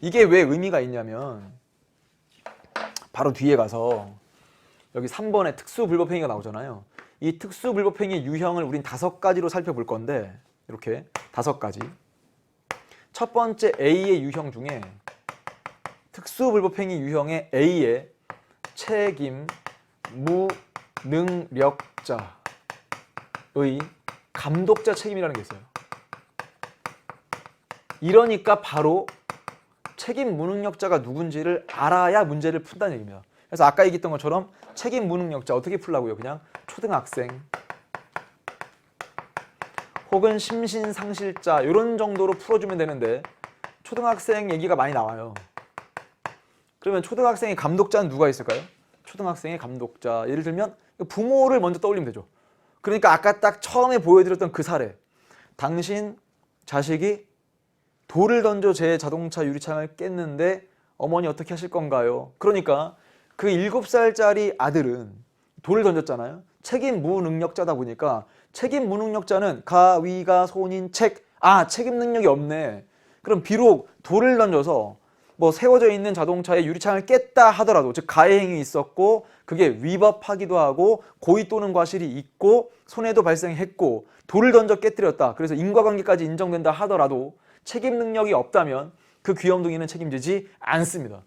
이게 왜 의미가 있냐면 바로 뒤에 가서 여기 3번에 특수불법행위가 나오잖아요. 이 특수불법행위 유형을 우린 5가지로 살펴볼 건데 이렇게 5가지. 첫 번째 A의 유형 중에 특수불법행위 유형의 A의 책임 무능력자의 감독자 책임이라는 게 있어요. 이러니까 바로 책임 무능력자가 누군지를 알아야 문제를 푼다는 얘기입니다. 그래서 아까 얘기했던 것처럼 책임 무능력자 어떻게 풀라고요? 그냥 초등학생 혹은 심신상실자 이런 정도로 풀어주면 되는데 초등학생 얘기가 많이 나와요. 그러면 초등학생의 감독자는 누가 있을까요? 초등학생의 감독자, 예를 들면 부모를 먼저 떠올리면 되죠. 그러니까 아까 딱 처음에 보여드렸던 그 사례, 당신 자식이 돌을 던져 제 자동차 유리창을 깼는데 어머니 어떻게 하실 건가요? 그러니까 그 7살짜리 아들은 돌을 던졌잖아요. 책임 무능력자다 보니까 책임 무능력자는 가위가 손인 책, 책임 능력이 없네. 그럼 비록 돌을 던져서 뭐 세워져 있는 자동차의 유리창을 깼다 하더라도, 즉 가해행위 있었고 그게 위법하기도 하고 고의 또는 과실이 있고 손해도 발생했고 돌을 던져 깨뜨렸다, 그래서 인과관계까지 인정된다 하더라도 책임 능력이 없다면 그 귀염둥이는 책임지지 않습니다.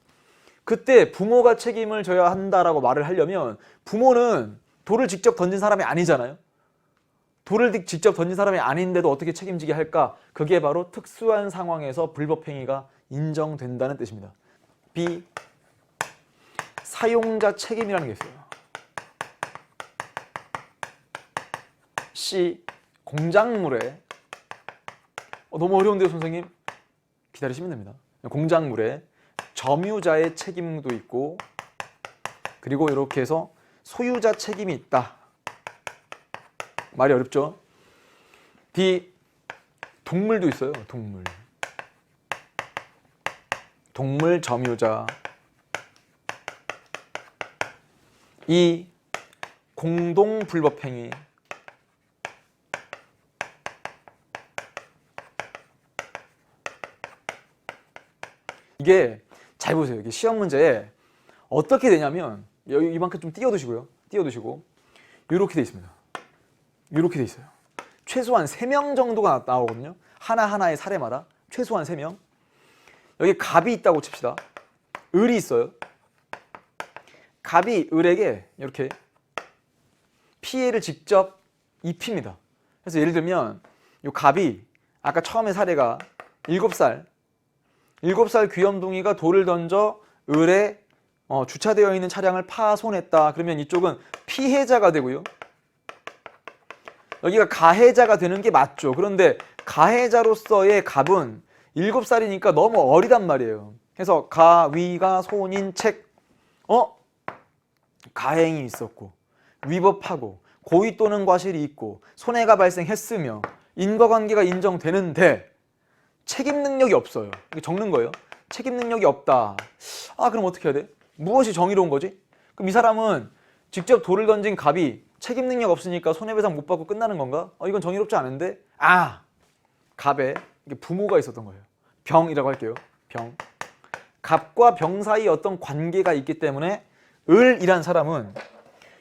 그때 부모가 책임을 져야 한다라고 말을 하려면 부모는 돌을 직접 던진 사람이 아니잖아요. 돌을 직접 던진 사람이 아닌데도 어떻게 책임지게 할까? 그게 바로 특수한 상황에서 불법행위가 인정된다는 뜻입니다. B. 사용자 책임이라는 게 있어요. C. 공작물에 너무 어려운데요 선생님? 기다리시면 됩니다. 공작물에 점유자의 책임도 있고 그리고 이렇게 해서 소유자 책임이 있다. 말이 어렵죠? D. 동물도 있어요. 동물 점유자. E. 공동 불법행위. 이게 잘 보세요. 이게 시험 문제에 어떻게 되냐면 여기 이만큼 좀 띄워두시고요. 띄워두시고 이렇게 돼 있습니다. 이렇게 돼 있어요. 최소한 3명 정도가 나오거든요. 하나하나의 사례마다 최소한 3명. 여기 갑이 있다고 칩시다. 을이 있어요. 갑이 을에게 이렇게 피해를 직접 입힙니다. 그래서 예를 들면 이 갑이 아까 처음에 사례가 7살 귀염둥이가 돌을 던져 을에 주차되어 있는 차량을 파손했다. 그러면 이쪽은 피해자가 되고요. 여기가 가해자가 되는 게 맞죠. 그런데 가해자로서의 갑은 7살이니까 너무 어리단 말이에요. 그래서 가위가 손인 책, 가행이 있었고 위법하고 고의 또는 과실이 있고 손해가 발생했으며 인과관계가 인정되는데 책임 능력이 없어요. 이게 적는 거예요. 책임 능력이 없다. 그럼 어떻게 해야 돼? 무엇이 정의로운 거지? 그럼 이 사람은 직접 돌을 던진 갑이 책임 능력 없으니까 손해배상 못 받고 끝나는 건가? 이건 정의롭지 않은데? 갑에 부모가 있었던 거예요. 병이라고 할게요. 병. 갑과 병 사이에 어떤 관계가 있기 때문에 을이란 사람은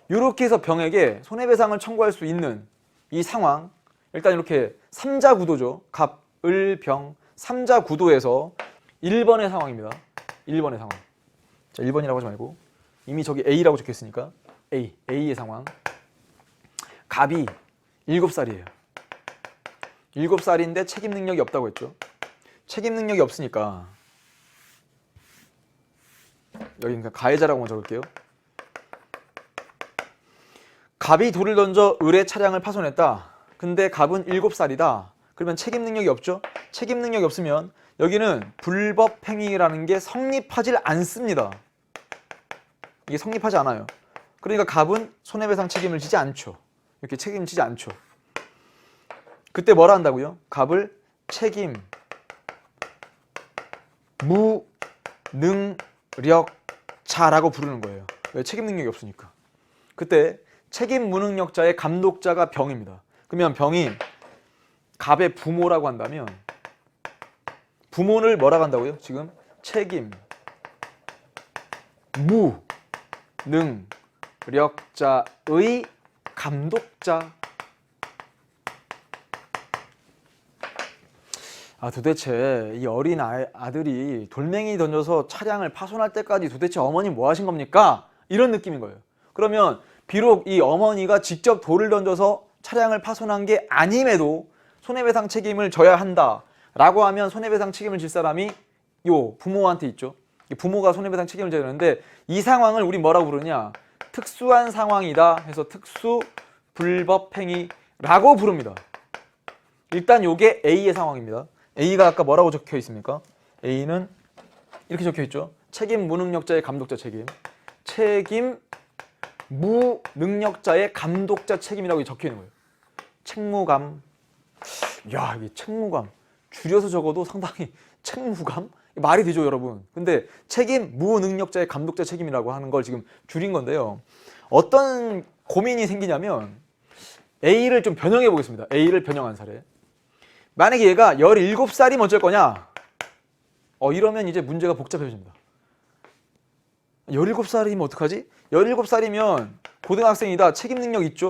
이렇게 해서 병에게 손해배상을 청구할 수 있는 이 상황, 일단 이렇게 3자 구도죠. 갑, 을, 병 3자 구도에서 1번의 상황입니다. 1번의 상황. 자, 1번이라고 하지 말고 이미 저기 A라고 적혀있으니까 A의 상황. 갑이 7살이에요. 7살인데 책임 능력이 없다고 했죠. 책임 능력이 없으니까 여기 그러니까 가해자라고 먼저 적을게요. 갑이 돌을 던져 을의 차량을 파손했다. 근데 갑은 7살이다. 그러면 책임 능력이 없죠. 책임 능력이 없으면 여기는 불법행위라는 게 성립하질 않습니다. 이게 성립하지 않아요. 그러니까 갑은 손해배상 책임을 지지 않죠. 이렇게 책임지지 않죠. 그때 뭐라 한다고요? 갑을 책임 무능력자라고 부르는 거예요. 왜? 책임 능력이 없으니까. 그때 책임 무능력자의 감독자가 병입니다. 그러면 병이 갑의 부모라고 한다면 부모를 뭐라고 한다고요? 지금 책임 무능력자의 감독자. 도대체 이 어린 아들이 돌멩이 던져서 차량을 파손할 때까지 도대체 어머니 뭐 하신 겁니까? 이런 느낌인 거예요. 그러면 비록 이 어머니가 직접 돌을 던져서 차량을 파손한 게 아님에도 손해배상 책임을 져야 한다 라고 하면 손해배상 책임을 질 사람이 요 부모한테 있죠. 부모가 손해배상 책임을 져야 되는데 이 상황을 우리 뭐라고 부르냐, 특수한 상황이다 해서 특수 불법행위라고 부릅니다. 일단 요게 A의 상황입니다. A가 아까 뭐라고 적혀 있습니까? A는 이렇게 적혀 있죠. 책임 무능력자의 감독자 책임. 책임 무능력자의 감독자 책임이라고 적혀 있는 거예요. 책무감. 야, 이게 책무감. 줄여서 적어도 상당히 책무감? 말이 되죠, 여러분. 근데 책임 무능력자의 감독자 책임이라고 하는 걸 지금 줄인 건데요. 어떤 고민이 생기냐면 A를 좀 변형해 보겠습니다. A를 변형한 사례. 만약에 얘가 17살이면 어쩔 거냐? 이러면 이제 문제가 복잡해집니다. 17살이면 어떡하지? 17살이면 고등학생이다. 책임 능력 있죠?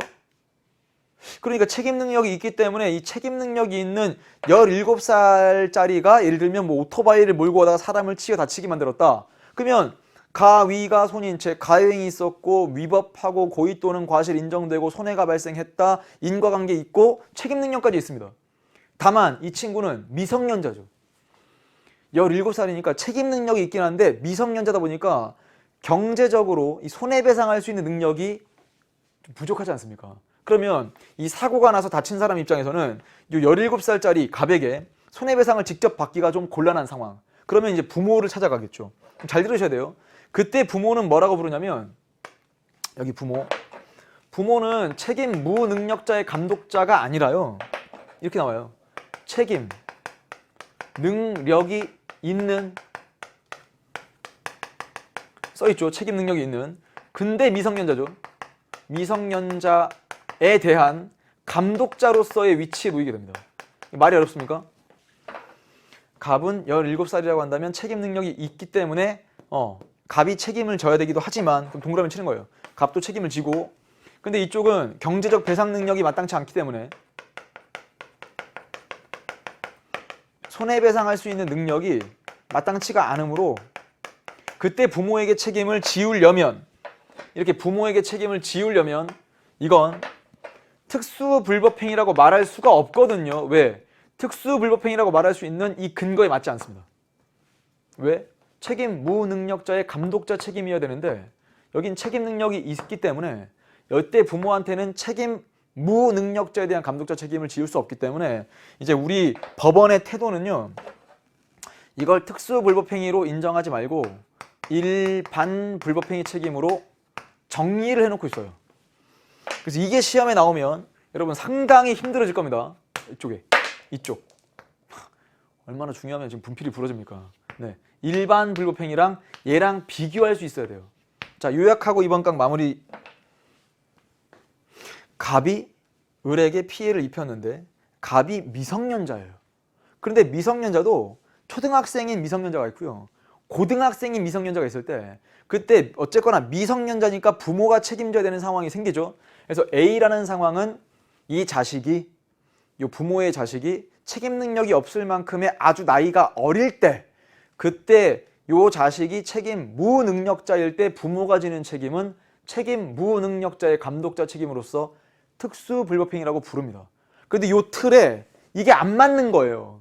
그러니까 책임 능력이 있기 때문에 이 책임 능력이 있는 17살짜리가 예를 들면 뭐 오토바이를 몰고 가다가 사람을 치어 다치게 만들었다. 그러면 가위가 손인채 가해행위 있었고 위법하고 고의 또는 과실 인정되고 손해가 발생했다. 인과관계 있고 책임 능력까지 있습니다. 다만 이 친구는 미성년자죠. 17살이니까 책임 능력이 있긴 한데 미성년자다 보니까 경제적으로 이 손해배상할 수 있는 능력이 좀 부족하지 않습니까? 그러면 이 사고가 나서 다친 사람 입장에서는 이 17살짜리 갑에게 손해배상을 직접 받기가 좀 곤란한 상황. 그러면 이제 부모를 찾아가겠죠. 잘 들으셔야 돼요. 그때 부모는 뭐라고 부르냐면 여기 부모는 책임 무능력자의 감독자가 아니라요. 이렇게 나와요. 책임 능력이 있는, 써있죠. 책임 능력이 있는. 근데 미성년자죠. 미성년자에 대한 감독자로서의 위치에 놓이게 됩니다. 말이 어렵습니까? 갑은 17살이라고 한다면 책임 능력이 있기 때문에 갑이 책임을 져야 되기도 하지만 그럼 동그라미 치는 거예요. 갑도 책임을 지고, 근데 이쪽은 경제적 배상 능력이 마땅치 않기 때문에 손해배상할 수 있는 능력이 마땅치가 않으므로 그때 부모에게 책임을 지우려면, 이렇게 부모에게 책임을 지우려면 이건 특수불법행위라고 말할 수가 없거든요. 왜? 특수불법행위라고 말할 수 있는 이 근거에 맞지 않습니다. 왜? 책임 무능력자의 감독자 책임이어야 되는데 여긴 책임 능력이 있기 때문에 이때 부모한테는 책임 무능력자에 대한 감독자 책임을 지울 수 없기 때문에 이제 우리 법원의 태도는요, 이걸 특수불법행위로 인정하지 말고 일반 불법행위 책임으로 정리를 해놓고 있어요. 그래서 이게 시험에 나오면 여러분 상당히 힘들어질 겁니다. 이쪽 얼마나 중요하면 지금 분필이 부러집니까? 네, 일반 불법행위랑 얘랑 비교할 수 있어야 돼요. 자, 요약하고 이번 강 마무리. 갑이 을에게 피해를 입혔는데 갑이 미성년자예요. 그런데 미성년자도 초등학생인 미성년자가 있고요, 고등학생인 미성년자가 있을 때 그때 어쨌거나 미성년자니까 부모가 책임져야 되는 상황이 생기죠. 그래서 A라는 상황은 이 자식이, 이 부모의 자식이 책임 능력이 없을 만큼의 아주 나이가 어릴 때, 그때 이 자식이 책임 무능력자일 때 부모가 지는 책임은 책임 무능력자의 감독자 책임으로서 특수불법행위라고 부릅니다. 그런데 이 틀에 이게 안 맞는 거예요.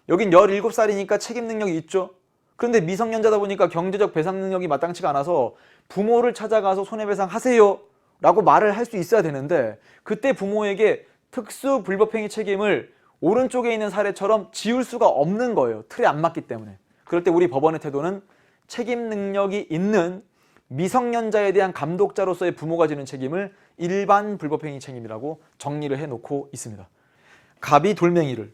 여긴 17살이니까 책임 능력이 있죠. 그런데 미성년자다 보니까 경제적 배상 능력이 마땅치가 않아서 부모를 찾아가서 손해배상 하세요 라고 말을 할 수 있어야 되는데 그때 부모에게 특수불법행위 책임을 오른쪽에 있는 사례처럼 지울 수가 없는 거예요. 틀에 안 맞기 때문에. 그럴 때 우리 법원의 태도는 책임 능력이 있는 미성년자에 대한 감독자로서의 부모가 지는 책임을 일반 불법행위 책임이라고 정리를 해놓고 있습니다. 갑이 돌멩이를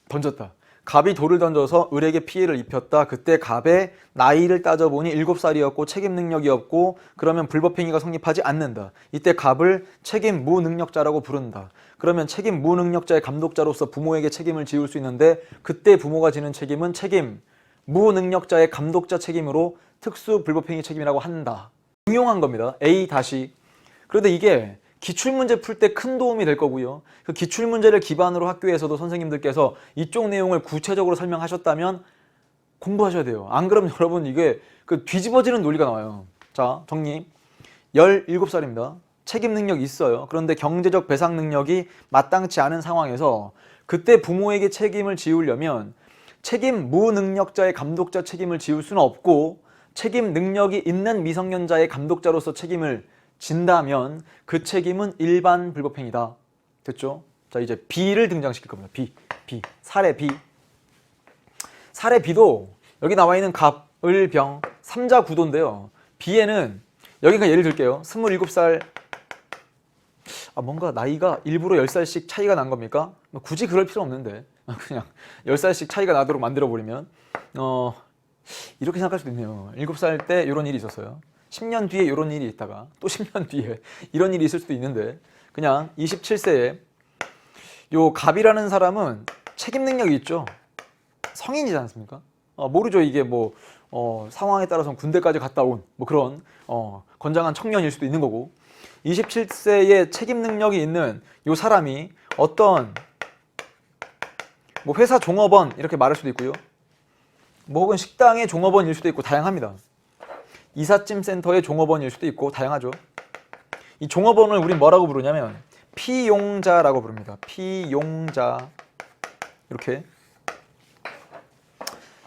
던졌다. 갑이 돌을 던져서 을에게 피해를 입혔다. 그때 갑의 나이를 따져보니 7살이었고 책임 능력이 없고 그러면 불법행위가 성립하지 않는다. 이때 갑을 책임 무능력자라고 부른다. 그러면 책임 무능력자의 감독자로서 부모에게 책임을 지울 수 있는데 그때 부모가 지는 책임은 책임 무능력자의 감독자 책임으로 특수불법행위 책임이라고 한다. 응용한 겁니다. A 다시. 그런데 이게 기출문제 풀 때 큰 도움이 될 거고요. 그 기출문제를 기반으로 학교에서도 선생님들께서 이쪽 내용을 구체적으로 설명하셨다면 공부하셔야 돼요. 안 그러면 여러분 이게 그 뒤집어지는 논리가 나와요. 자, 정리. 17살입니다. 책임 능력이 있어요. 그런데 경제적 배상 능력이 마땅치 않은 상황에서 그때 부모에게 책임을 지우려면 책임 무능력자의 감독자 책임을 지울 수는 없고 책임 능력이 있는 미성년자의 감독자로서 책임을 진다면 그 책임은 일반 불법행위다. 됐죠? 자, 이제 B를 등장시킬 겁니다. B. 사례 B. 사례 B도 여기 나와 있는 갑, 을, 병, 삼자 구도인데요. B에는 여기가 예를 들게요. 27살. 뭔가 나이가 일부러 10살씩 차이가 난 겁니까? 굳이 그럴 필요 없는데 그냥 10살씩 차이가 나도록 만들어버리면 이렇게 생각할 수도 있네요. 7살 때 이런 일이 있었어요. 10년 뒤에 이런 일이 있다가 또 10년 뒤에 이런 일이 있을 수도 있는데 그냥 27세에 요 갑이라는 사람은 책임 능력이 있죠. 성인이지 않습니까? 모르죠. 이게 뭐 상황에 따라서는 군대까지 갔다 온 뭐 그런 건장한 청년일 수도 있는 거고 27세의 책임 능력이 있는 요 사람이 어떤 뭐 회사 종업원 이렇게 말할 수도 있고요. 뭐 혹은 식당의 종업원일 수도 있고 다양합니다. 이삿짐 센터의 종업원일 수도 있고 다양하죠. 이 종업원을 우린 뭐라고 부르냐면 피용자라고 부릅니다. 피용자. 이렇게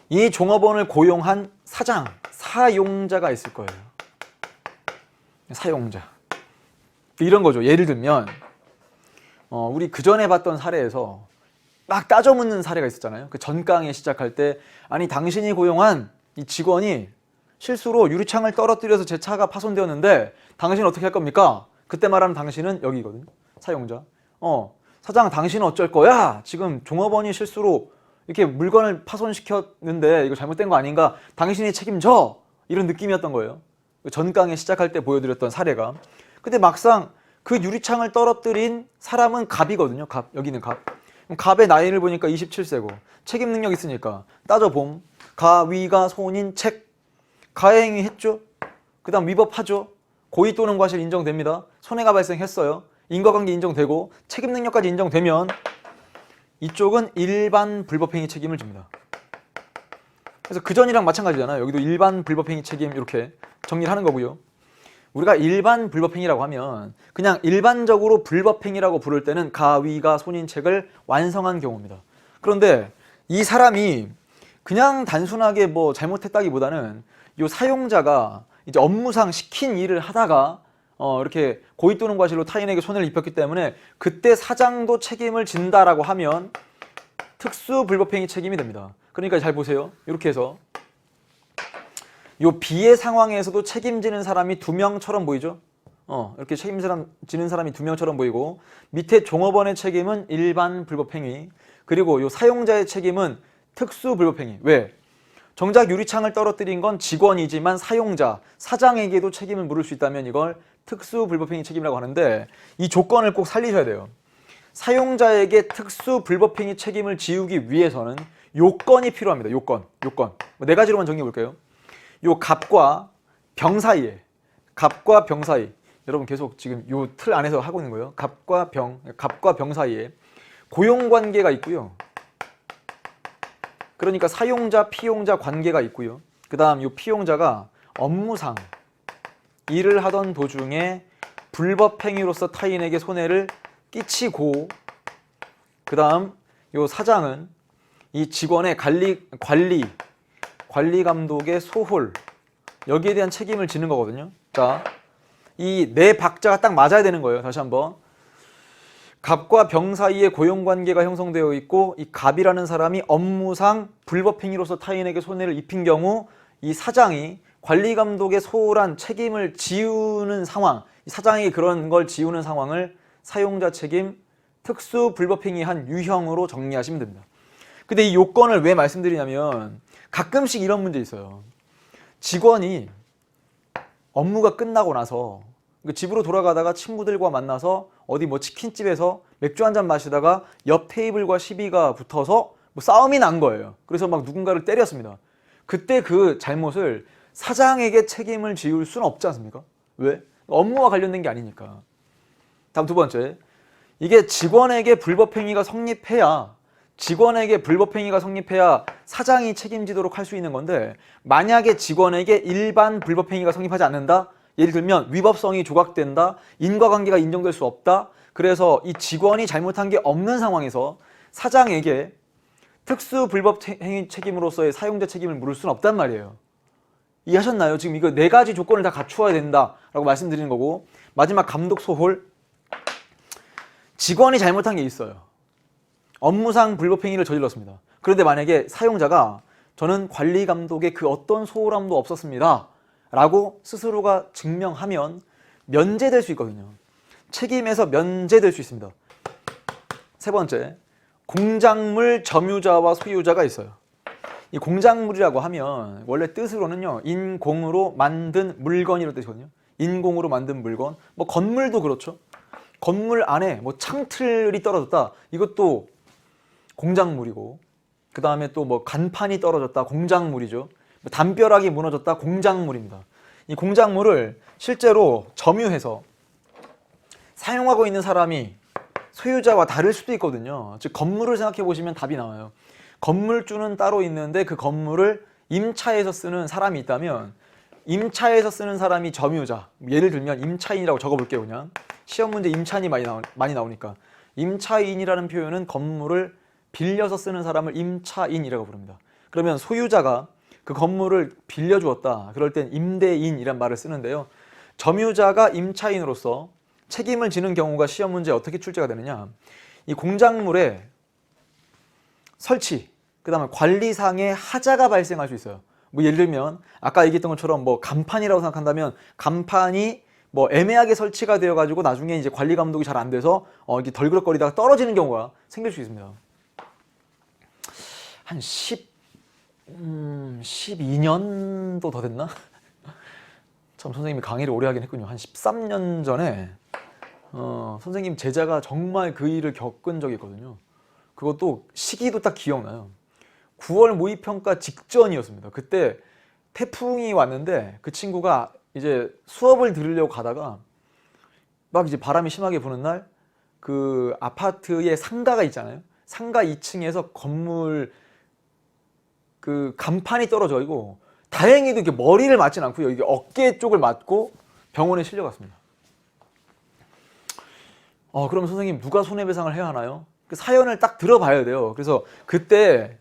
이 종업원을 고용한 사장, 사용자가 있을 거예요. 사용자. 이런 거죠. 예를 들면 우리 그전에 봤던 사례에서 막 따져 묻는 사례가 있었잖아요. 그 전 강의 시작할 때 아니 당신이 고용한 이 직원이 실수로 유리창을 떨어뜨려서 제 차가 파손되었는데 당신은 어떻게 할 겁니까? 그때 말하면 당신은 여기거든요. 사용자. 사장 당신은 어쩔 거야? 지금 종업원이 실수로 이렇게 물건을 파손시켰는데 이거 잘못된 거 아닌가? 당신이 책임져! 이런 느낌이었던 거예요. 전 강의 시작할 때 보여드렸던 사례가. 근데 막상 그 유리창을 떨어뜨린 사람은 갑이거든요. 갑. 여기는 갑. 갑의 나이를 보니까 27세고 책임 능력 있으니까 따져봄. 가위가 손인 책. 가해행위 했죠. 그 다음 위법하죠. 고의 또는 과실 인정됩니다. 손해가 발생했어요. 인과관계 인정되고 책임 능력까지 인정되면 이쪽은 일반 불법행위 책임을 집니다. 그래서 그전이랑 마찬가지잖아요. 여기도 일반 불법행위 책임 이렇게 정리를 하는 거고요. 우리가 일반 불법행위라고 하면 그냥 일반적으로 불법행위라고 부를 때는 가위가 손인책을 완성한 경우입니다. 그런데 이 사람이 그냥 단순하게 뭐 잘못했다기보다는 이 사용자가 이제 업무상 시킨 일을 하다가 이렇게 고의 또는 과실로 타인에게 손해를 입혔기 때문에 그때 사장도 책임을 진다라고 하면 특수 불법행위 책임이 됩니다. 그러니까 잘 보세요. 이렇게 해서 요 B의 상황에서도 책임지는 사람이 2명처럼 보이죠? 이렇게 책임지는 사람이 2명처럼 보이고 밑에 종업원의 책임은 일반 불법행위 그리고 요 사용자의 책임은 특수 불법행위. 왜? 정작 유리창을 떨어뜨린 건 직원이지만 사용자, 사장에게도 책임을 물을 수 있다면 이걸 특수 불법행위 책임이라고 하는데 이 조건을 꼭 살리셔야 돼요. 사용자에게 특수 불법행위 책임을 지우기 위해서는 요건이 필요합니다. 요건. 네 가지로만 정리해 볼게요. 요 갑과 병 사이에 여러분 계속 지금 요 틀 안에서 하고 있는 거예요. 갑과 병 사이에 고용관계가 있고요. 그러니까 사용자, 피용자 관계가 있고요. 그 다음 이 피용자가 업무상 일을 하던 도중에 불법행위로서 타인에게 손해를 끼치고 그 다음 이 사장은 이 직원의 관리 감독의 소홀 여기에 대한 책임을 지는 거거든요. 자, 이 네 박자가 딱 맞아야 되는 거예요. 다시 한번. 갑과 병 사이에 고용관계가 형성되어 있고 이 갑이라는 사람이 업무상 불법행위로서 타인에게 손해를 입힌 경우 이 사장이 관리감독의 소홀한 책임을 지우는 상황, 이 사장이 그런 걸 지우는 상황을 사용자 책임 특수 불법행위한 유형으로 정리하시면 됩니다. 근데 이 요건을 왜 말씀드리냐면 가끔씩 이런 문제 있어요. 직원이 업무가 끝나고 나서 집으로 돌아가다가 친구들과 만나서 어디 뭐 치킨집에서 맥주 한잔 마시다가 옆 테이블과 시비가 붙어서 뭐 싸움이 난 거예요. 그래서 막 누군가를 때렸습니다. 그때 그 잘못을 사장에게 책임을 지울 수는 없지 않습니까? 왜? 업무와 관련된 게 아니니까. 다음 두 번째, 이게 직원에게 불법행위가 성립해야 사장이 책임지도록 할 수 있는 건데, 만약에 직원에게 일반 불법행위가 성립하지 않는다? 예를 들면 위법성이 조각된다, 인과관계가 인정될 수 없다, 그래서 이 직원이 잘못한 게 없는 상황에서 사장에게 특수 불법행위 책임으로서의 사용자 책임을 물을 수는 없단 말이에요. 이해하셨나요? 지금 이거 네 가지 조건을 다 갖추어야 된다라고 말씀드리는 거고, 마지막 감독 소홀. 직원이 잘못한 게 있어요. 업무상 불법행위를 저질렀습니다. 그런데 만약에 사용자가 저는 관리 감독에 그 어떤 소홀함도 없었습니다 라고 스스로가 증명하면 면제될 수 있거든요. 책임에서 면제될 수 있습니다. 세 번째, 공작물 점유자와 소유자가 있어요. 이 공작물이라고 하면 원래 뜻으로는요, 인공으로 만든 물건이라는 뜻이거든요. 인공으로 만든 물건, 뭐 건물도 그렇죠. 건물 안에 뭐 창틀이 떨어졌다, 이것도 공작물이고, 그 다음에 또 뭐 간판이 떨어졌다, 공작물이죠. 담벼락이 무너졌다, 공작물입니다. 이 공작물을 실제로 점유해서 사용하고 있는 사람이 소유자와 다를 수도 있거든요. 즉 건물을 생각해 보시면 답이 나와요. 건물주는 따로 있는데 그 건물을 임차해서 쓰는 사람이 있다면, 임차해서 쓰는 사람이 점유자. 예를 들면 임차인이라고 적어볼게요. 그냥 시험 문제 임차인이 많이 나오니까. 임차인이라는 표현은 건물을 빌려서 쓰는 사람을 임차인이라고 부릅니다. 그러면 소유자가 그 건물을 빌려주었다, 그럴 땐 임대인이란 말을 쓰는데요. 점유자가 임차인으로서 책임을 지는 경우가 시험 문제에 어떻게 출제가 되느냐, 이 공작물의 설치, 그 다음에 관리상의 하자가 발생할 수 있어요. 뭐 예를 들면 아까 얘기했던 것처럼 뭐 간판이라고 생각한다면, 간판이 뭐 애매하게 설치가 되어 가지고 나중에 이제 관리 감독이 잘 안 돼서 이게 덜그럭거리다가 떨어지는 경우가 생길 수 있습니다. 한 12년도 더 됐나? 참 선생님이 강의를 오래 하긴 했군요. 한 13년 전에 선생님 제자가 정말 그 일을 겪은 적이 있거든요. 그것도 시기도 딱 기억나요. 9월 모의평가 직전이었습니다. 그때 태풍이 왔는데 그 친구가 이제 수업을 들으려고 가다가 막 이제 바람이 심하게 부는 날, 그 아파트에 상가가 있잖아요. 상가 2층에서 건물 그 간판이 떨어져있고, 다행히도 이렇게 머리를 맞진 않고요, 이게 어깨 쪽을 맞고 병원에 실려갔습니다. 그럼 선생님 누가 손해배상을 해야 하나요? 그 사연을 딱 들어봐야 돼요. 그래서 그때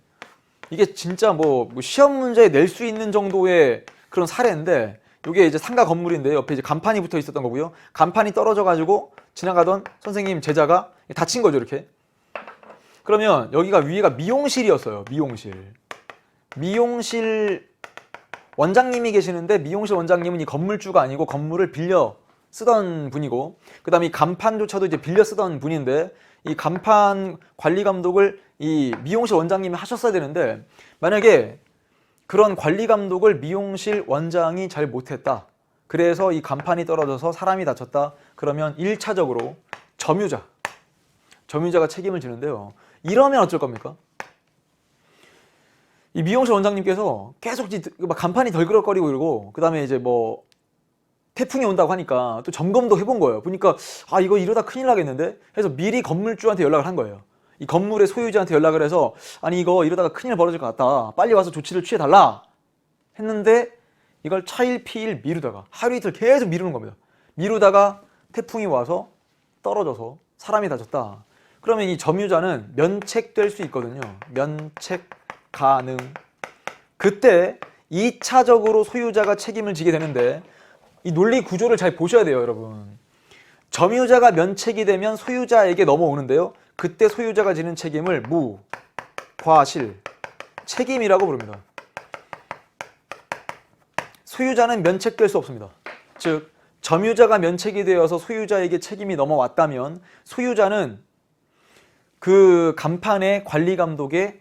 이게 진짜 뭐 시험 문제에 낼 수 있는 정도의 그런 사례인데, 이게 이제 상가 건물인데 옆에 이제 간판이 붙어 있었던 거고요. 간판이 떨어져 가지고 지나가던 선생님 제자가 다친 거죠, 이렇게. 그러면 여기가 위에가 미용실이었어요. 미용실 원장님이 계시는데, 미용실 원장님은 이 건물주가 아니고 건물을 빌려 쓰던 분이고, 그 다음에 이 간판조차도 이제 빌려 쓰던 분인데, 이 간판 관리 감독을 이 미용실 원장님이 하셨어야 되는데, 만약에 그런 관리 감독을 미용실 원장이 잘 못했다, 그래서 이 간판이 떨어져서 사람이 다쳤다, 그러면 1차적으로 점유자가 책임을 지는데요. 이러면 어쩔 겁니까? 이 미용실 원장님께서 계속 막 간판이 덜그럭거리고 이러고, 그 다음에 이제 뭐 태풍이 온다고 하니까 또 점검도 해본 거예요. 보니까 이거 이러다 큰일 나겠는데 해서 미리 건물주한테 연락을 한 거예요. 이 건물의 소유자한테 연락을 해서, 아니 이거 이러다가 큰일 벌어질 것 같다, 빨리 와서 조치를 취해달라 했는데, 이걸 차일피일 미루다가 하루 이틀 계속 미루는 겁니다. 미루다가 태풍이 와서 떨어져서 사람이 다쳤다. 그러면 이 점유자는 면책될 수 있거든요. 면책 가능. 그때 2차적으로 소유자가 책임을 지게 되는데, 이 논리 구조를 잘 보셔야 돼요, 여러분. 점유자가 면책이 되면 소유자에게 넘어오는데요. 그때 소유자가 지는 책임을 무, 과실, 책임이라고 부릅니다. 소유자는 면책될 수 없습니다. 즉, 점유자가 면책이 되어서 소유자에게 책임이 넘어왔다면, 소유자는 그 간판의 관리 감독의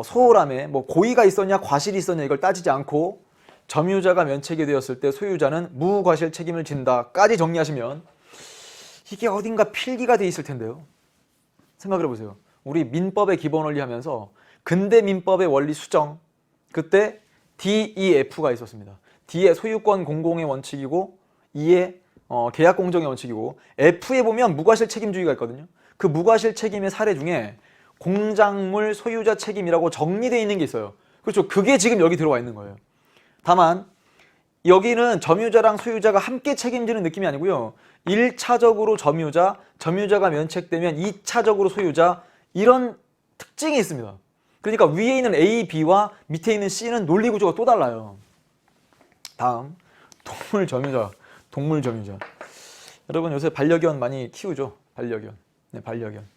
소홀함에 뭐 고의가 있었냐 과실이 있었냐 이걸 따지지 않고, 점유자가 면책이 되었을 때 소유자는 무과실 책임을 진다까지 정리하시면 이게 어딘가 필기가 돼 있을 텐데요. 생각을 해보세요. 우리 민법의 기본 원리 하면서 근대 민법의 원리 수정, 그때 DEF가 있었습니다. D의 소유권 공공의 원칙이고 E의 계약 공정의 원칙이고 F에 보면 무과실 책임주의가 있거든요. 그 무과실 책임의 사례 중에 공작물 소유자 책임이라고 정리되어 있는 게 있어요. 그렇죠. 그게 지금 여기 들어와 있는 거예요. 다만 여기는 점유자랑 소유자가 함께 책임지는 느낌이 아니고요. 1차적으로 점유자가 면책되면 2차적으로 소유자, 이런 특징이 있습니다. 그러니까 위에 있는 A, B와 밑에 있는 C는 논리 구조가 또 달라요. 다음, 동물 점유자. 여러분 요새 반려견 많이 키우죠? 반려견. 네, 반려견.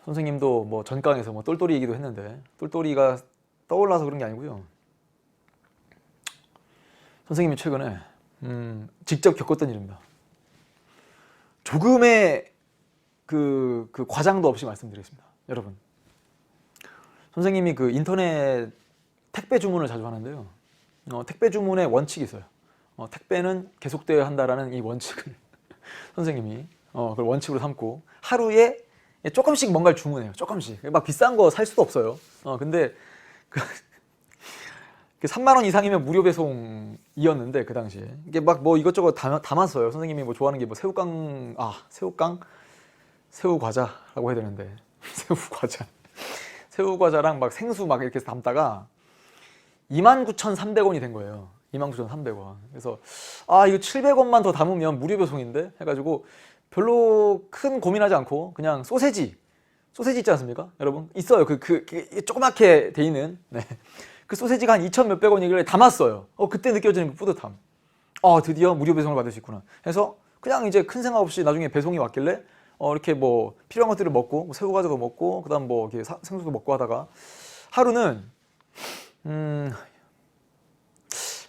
선생님도 뭐 전강에서 뭐 똘똘이 얘기도 했는데 똘똘이가 떠올라서 그런 게 아니고요. 선생님이 최근에 직접 겪었던 일입니다. 조금의 그 과장도 없이 말씀드리겠습니다. 여러분, 선생님이 그 인터넷 택배 주문을 자주 하는데요. 택배 주문에 원칙이 있어요. 택배는 계속되어야 한다라는 이 원칙을 선생님이 그걸 원칙으로 삼고 하루에 조금씩 뭔가를 주문해요. 조금씩. 막 비싼 거 살 수도 없어요. 근데 그 3만 원 이상이면 무료 배송이었는데 그 당시에 이게 막 뭐 이것저것 담았어요. 선생님이 뭐 좋아하는 게 뭐 새우 과자라고 해야 되는데 새우 과자랑 막 생수 막 이렇게 담다가 29,300원이 된 거예요. 29,300원. 그래서 이거 700원만 더 담으면 무료 배송인데 해가지고 별로 큰 고민하지 않고 그냥 소세지 있지 않습니까? 여러분 있어요. 그 조그맣게 돼 있는 그 소세지가 한 2,000 몇백 원이길래 담았어요. 그때 느껴지는 그 뿌듯함. 드디어 무료 배송을 받을 수 있구나 해서 그냥 이제 큰 생각 없이 나중에 배송이 왔길래 이렇게 뭐 필요한 것들을 먹고 뭐 새우 과자도 먹고 그다음 뭐 이렇게 생수도 먹고 하다가 하루는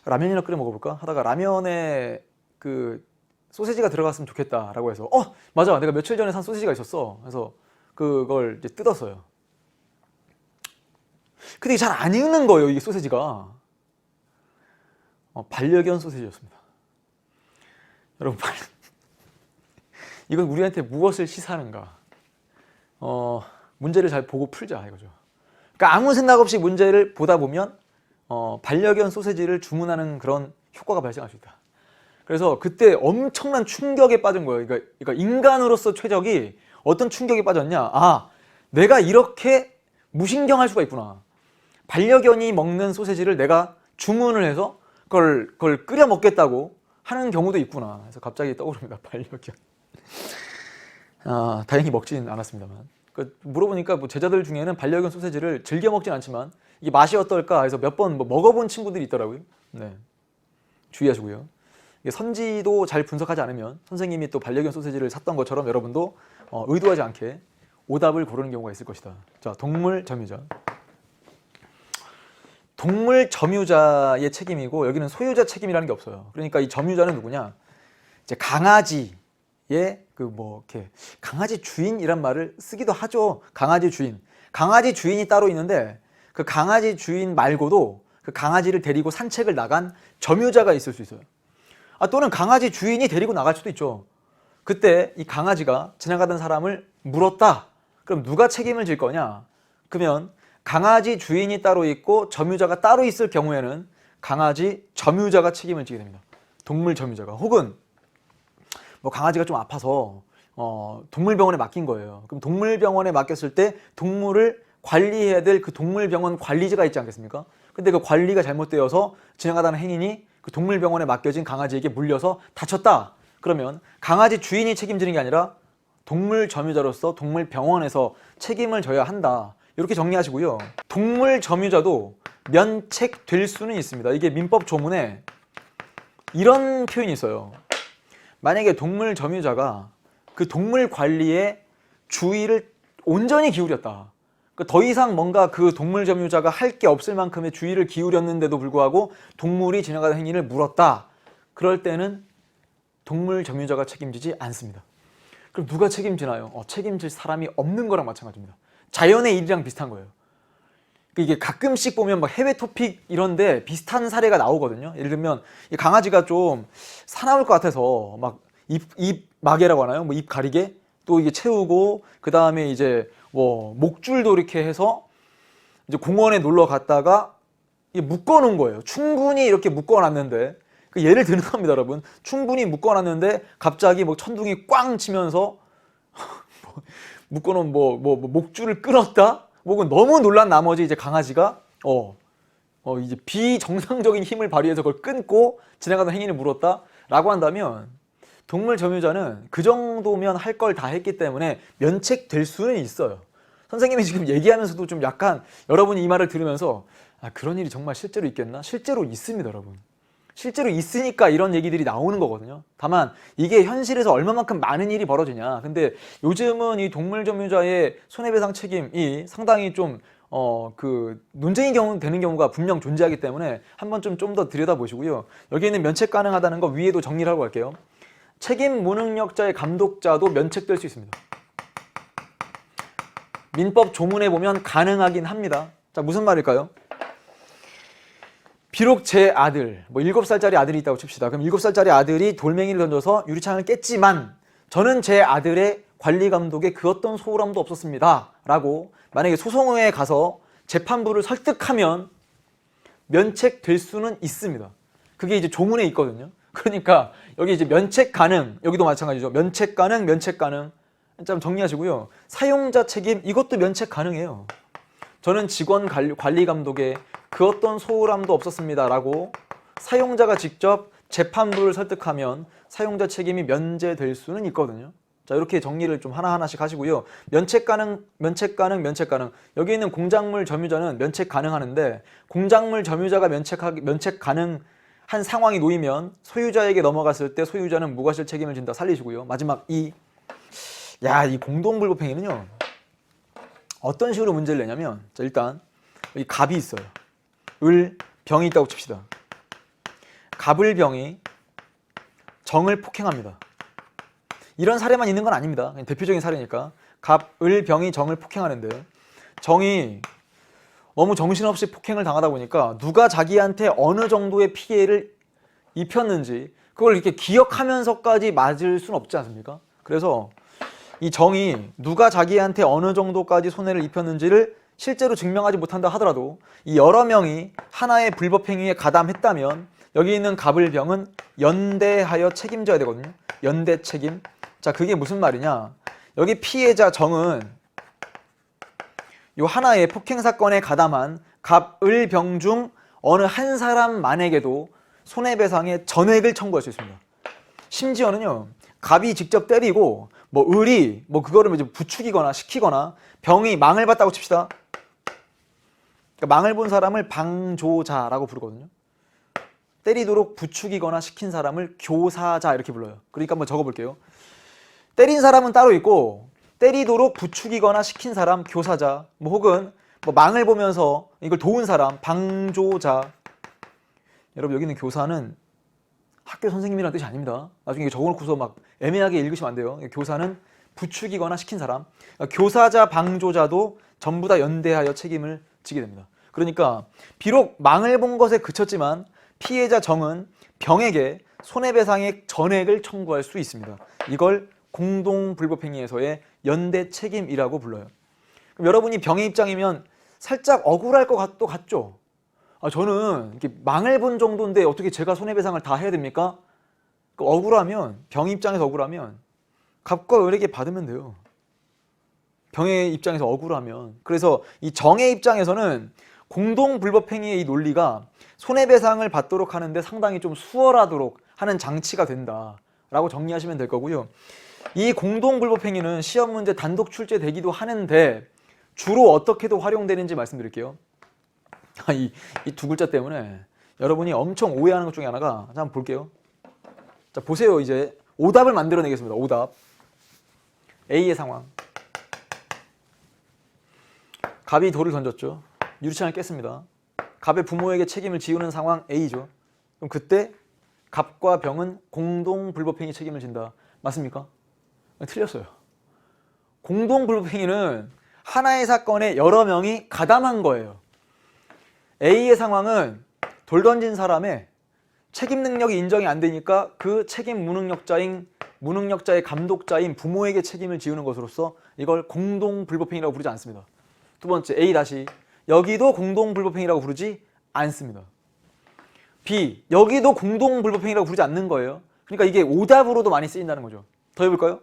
라면이나 끓여 먹어볼까 하다가 라면에 그 소세지가 들어갔으면 좋겠다라고 해서 맞아, 내가 며칠 전에 산 소세지가 있었어. 그래서 그걸 이제 뜯었어요. 근데 잘 안 익는 거예요, 이게 소세지가. 반려견 소세지였습니다. 여러분, 이건 우리한테 무엇을 시사하는가? 문제를 잘 보고 풀자 이거죠. 그러니까 아무 생각 없이 문제를 보다 보면 반려견 소세지를 주문하는 그런 효과가 발생할 수 있다. 그래서 그때 엄청난 충격에 빠진 거예요. 그러니까 인간으로서 최적이 어떤 충격에 빠졌냐? 내가 이렇게 무신경할 수가 있구나. 반려견이 먹는 소세지를 내가 주문을 해서 그걸 끓여 먹겠다고 하는 경우도 있구나. 그래서 갑자기 떠오릅니다. 반려견. 다행히 먹진 않았습니다만. 물어보니까 뭐 제자들 중에는 반려견 소세지를 즐겨 먹진 않지만 이게 맛이 어떨까 해서 몇 번 먹어본 친구들이 있더라고요. 네, 주의하시고요. 이게 선지도 잘 분석하지 않으면 선생님이 또 반려견 소세지를 샀던 것처럼 여러분도 의도하지 않게 오답을 고르는 경우가 있을 것이다. 자, 동물 점유자. 동물 점유자의 책임이고 여기는 소유자 책임이라는 게 없어요. 그러니까 이 점유자는 누구냐? 이제 강아지의 이렇게 강아지 주인이란 말을 쓰기도 하죠. 강아지 주인. 강아지 주인이 따로 있는데 그 강아지 주인 말고도 그 강아지를 데리고 산책을 나간 점유자가 있을 수 있어요. 또는 강아지 주인이 데리고 나갈 수도 있죠. 그때 이 강아지가 지나가던 사람을 물었다. 그럼 누가 책임을 질 거냐? 그러면 강아지 주인이 따로 있고 점유자가 따로 있을 경우에는 강아지 점유자가 책임을 지게 됩니다. 동물 점유자가. 혹은 뭐 강아지가 좀 아파서 동물병원에 맡긴 거예요. 그럼 동물병원에 맡겼을 때 동물을 관리해야 될 그 동물병원 관리자가 있지 않겠습니까? 근데 그 관리가 잘못되어서 지나가다는 행인이 그 동물병원에 맡겨진 강아지에게 물려서 다쳤다. 그러면 강아지 주인이 책임지는 게 아니라 동물 점유자로서 동물병원에서 책임을 져야 한다. 이렇게 정리하시고요. 동물 점유자도 면책될 수는 있습니다. 이게 민법 조문에 이런 표현이 있어요. 만약에 동물 점유자가 그 동물 관리에 주의를 온전히 기울였다. 더 이상 뭔가 그 동물 점유자가 할 게 없을 만큼의 주의를 기울였는데도 불구하고 동물이 지나가는 행위를 물었다. 그럴 때는 동물 점유자가 책임지지 않습니다. 그럼 누가 책임지나요? 책임질 사람이 없는 거랑 마찬가지입니다. 자연의 일이랑 비슷한 거예요. 이게 가끔씩 보면 막 해외 토픽 이런데 비슷한 사례가 나오거든요. 예를 들면 이 강아지가 좀 사나울 것 같아서 막 입 마개라고 하나요? 뭐 입 가리개 또 이게 채우고 그 다음에 이제 뭐 목줄도 이렇게 해서 이제 공원에 놀러 갔다가 이게 묶어놓은 거예요. 충분히 이렇게 묶어놨는데 그 예를 드는 겁니다, 여러분. 충분히 묶어놨는데 갑자기 뭐 천둥이 꽝 치면서 묶어놓은 목줄을 끊었다. 혹은 너무 놀란 나머지 이제 강아지가 이제 비정상적인 힘을 발휘해서 그걸 끊고 지나가던 행인을 물었다라고 한다면 동물 점유자는 그 정도면 할 걸 다 했기 때문에 면책될 수는 있어요. 선생님이 지금 얘기하면서도 좀 약간 여러분이 이 말을 들으면서 그런 일이 정말 실제로 있겠나? 실제로 있습니다, 여러분. 실제로 있으니까 이런 얘기들이 나오는 거거든요. 다만 이게 현실에서 얼마만큼 많은 일이 벌어지냐. 근데 요즘은 이 동물 점유자의 손해배상 책임이 상당히 좀 논쟁이 되는 경우가 분명 존재하기 때문에 한번 좀 더 들여다보시고요. 여기에는 면책 가능하다는 거 위에도 정리를 하고 갈게요. 책임 무능력자의 감독자도 면책될 수 있습니다. 민법 조문에 보면 가능하긴 합니다. 자, 무슨 말일까요? 비록 제 아들, 7살짜리 아들이 있다고 칩시다. 그럼 7살짜리 아들이 돌멩이를 던져서 유리창을 깼지만 저는 제 아들의 관리 감독에 그 어떤 소홀함도 없었습니다. 라고 만약에 소송에 가서 재판부를 설득하면 면책될 수는 있습니다. 그게 이제 조문에 있거든요. 그러니까 여기 이제 면책 가능, 여기도 마찬가지죠. 면책 가능, 면책 가능. 좀 정리하시고요. 사용자 책임, 이것도 면책 가능해요. 저는 직원 관리 감독에 그 어떤 소홀함도 없었습니다. 라고 사용자가 직접 재판부를 설득하면 사용자 책임이 면제될 수는 있거든요. 자, 이렇게 정리를 좀 하나하나씩 하시고요. 면책 가능, 면책 가능, 면책 가능. 여기 있는 공작물 점유자는 면책 가능하는데 공작물 점유자가 면책 가능한 상황이 놓이면 소유자에게 넘어갔을 때 소유자는 무과실 책임을 진다. 살리시고요. 마지막 이 공동불법행위는요. 어떤 식으로 문제를 내냐면 자, 일단 여기 갑이 있어요. 병이 있다고 칩시다. 갑을병이 정을 폭행합니다. 이런 사례만 있는 건 아닙니다. 대표적인 사례니까. 병이 정을 폭행하는데 정이 너무 정신없이 폭행을 당하다 보니까 누가 자기한테 어느 정도의 피해를 입혔는지 그걸 이렇게 기억하면서까지 맞을 수는 없지 않습니까? 그래서 이 정이 누가 자기한테 어느 정도까지 손해를 입혔는지를 실제로 증명하지 못한다 하더라도 이 여러 명이 하나의 불법행위에 가담했다면 여기 있는 갑을병은 연대하여 책임져야 되거든요. 연대 책임. 자, 그게 무슨 말이냐? 여기 피해자 정은 요 하나의 폭행 사건에 가담한 갑을병 중 어느 한 사람만에게도 손해배상의 전액을 청구할 수 있습니다. 심지어는요, 갑이 직접 때리고 을이 그거를 이제 부추기거나 시키거나 병이 망을 봤다고 칩시다. 그러니까 망을 본 사람을 방조자라고 부르거든요. 때리도록 부추기거나 시킨 사람을 교사자 이렇게 불러요. 그러니까 한번 적어볼게요. 때린 사람은 따로 있고 때리도록 부추기거나 시킨 사람 교사자, 혹은 망을 보면서 이걸 도운 사람 방조자. 여러분, 여기 있는 교사는 학교 선생님이라는 뜻이 아닙니다. 나중에 적어놓고서 막 애매하게 읽으시면 안 돼요. 교사는 부추기거나 시킨 사람. 그러니까 교사자, 방조자도 전부 다 연대하여 책임을 지게 됩니다. 그러니까 비록 망을 본 것에 그쳤지만 피해자 정은 병에게 손해배상의 전액을 청구할 수 있습니다. 이걸 공동불법행위에서의 연대 책임이라고 불러요. 그럼 여러분이 병의 입장이면 살짝 억울할 것도 같죠? 저는 이렇게 망을 본 정도인데 어떻게 제가 손해배상을 다 해야 됩니까? 억울하면, 병 입장에서 억울하면 갑과 을에게 받으면 돼요. 병의 입장에서 억울하면. 그래서 이 정의 입장에서는 공동불법행위의 이 논리가 손해배상을 받도록 하는데 상당히 좀 수월하도록 하는 장치가 된다라고 정리하시면 될 거고요. 이 공동불법행위는 시험 문제 단독 출제되기도 하는데 주로 어떻게도 활용되는지 말씀드릴게요. 이 두 글자 때문에 여러분이 엄청 오해하는 것 중에 하나가, 자, 한번 볼게요. 자, 보세요. 이제 오답을 만들어내겠습니다. 오답. A의 상황. 갑이 돌을 던졌죠. 유리창을 깼습니다. 갑의 부모에게 책임을 지우는 상황 A죠. 그럼 그때 갑과 병은 공동불법행위 책임을 진다. 맞습니까? 틀렸어요. 공동불법행위는 하나의 사건에 여러 명이 가담한 거예요. A의 상황은 돌 던진 사람의 책임 능력이 인정이 안 되니까 그 책임 무능력자의 감독자인 부모에게 책임을 지우는 것으로서 이걸 공동불법행위라고 부르지 않습니다. 두 번째, A 다시. 여기도 공동불법행위라고 부르지 않습니다. B. 여기도 공동불법행위라고 부르지 않는 거예요. 그러니까 이게 오답으로도 많이 쓰인다는 거죠. 더 해볼까요?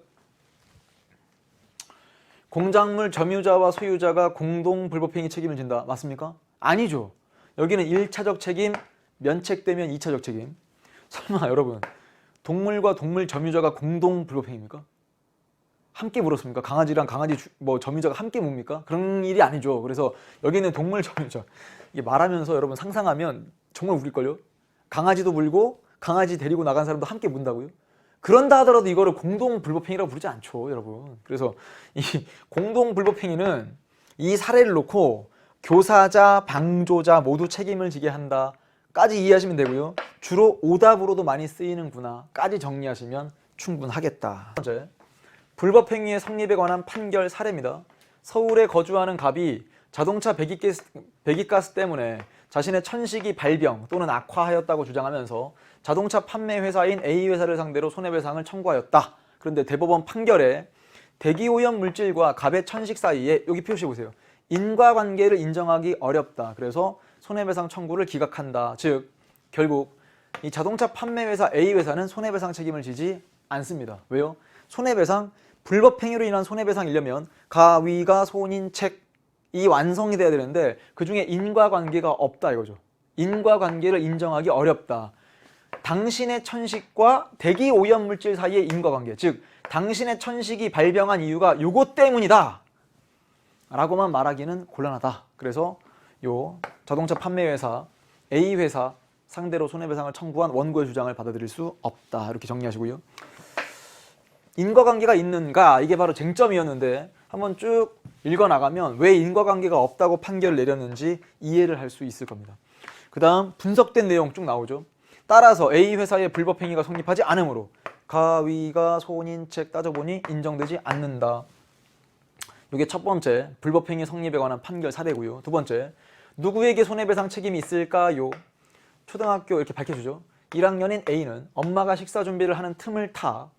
공작물 점유자와 소유자가 공동불법행위 책임을 진다. 맞습니까? 아니죠. 여기는 1차적 책임, 면책되면 2차적 책임. 설마 여러분, 동물과 동물 점유자가 공동불법행위입니까? 함께 물었습니까? 강아지랑 강아지 점유자가 함께 묵습니까? 그런 일이 아니죠. 그래서 여기는 동물 점유자. 이게 말하면서 여러분 상상하면 정말 웃길걸요? 강아지도 물고 강아지 데리고 나간 사람도 함께 문다고요? 그런다 하더라도 이거를 공동불법행위라고 부르지 않죠, 여러분. 그래서 이 공동불법행위는 이 사례를 놓고 교사자, 방조자 모두 책임을 지게 한다까지 이해하시면 되고요. 주로 오답으로도 많이 쓰이는구나까지 정리하시면 충분하겠다. 첫 번째, 불법행위의 성립에 관한 판결 사례입니다. 서울에 거주하는 갑이 자동차 배기가스 때문에 자신의 천식이 발병 또는 악화하였다고 주장하면서 자동차 판매 회사인 A회사를 상대로 손해배상을 청구하였다. 그런데 대법원 판결에 대기오염 물질과 갑의 천식 사이에 여기 표시해 보세요. 인과관계를 인정하기 어렵다. 그래서 손해배상 청구를 기각한다. 즉 결국 이 자동차 판매 회사 A회사는 손해배상 책임을 지지 않습니다. 왜요? 손해배상, 불법행위로 인한 손해배상이려면 가위가 손인책이 완성이 돼야 되는데 그중에 인과관계가 없다 이거죠. 인과관계를 인정하기 어렵다. 당신의 천식과 대기오염물질 사이의 인과관계, 즉 당신의 천식이 발병한 이유가 요것 때문이다 라고만 말하기는 곤란하다. 그래서 요 자동차 판매회사 A회사 상대로 손해배상을 청구한 원고의 주장을 받아들일 수 없다. 이렇게 정리하시고요. 인과관계가 있는가? 이게 바로 쟁점이었는데 한번 쭉 읽어나가면 왜 인과관계가 없다고 판결을 내렸는지 이해를 할 수 있을 겁니다. 그 다음 분석된 내용 쭉 나오죠. 따라서 A회사의 불법행위가 성립하지 않으므로 가위가 손인책 따져보니 인정되지 않는다. 이게 첫 번째 불법행위 성립에 관한 판결 사례고요. 두 번째, 누구에게 손해배상 책임이 있을까요? 초등학교 이렇게 밝혀주죠. 1학년인 A는 엄마가 식사 준비를 하는 틈을 타.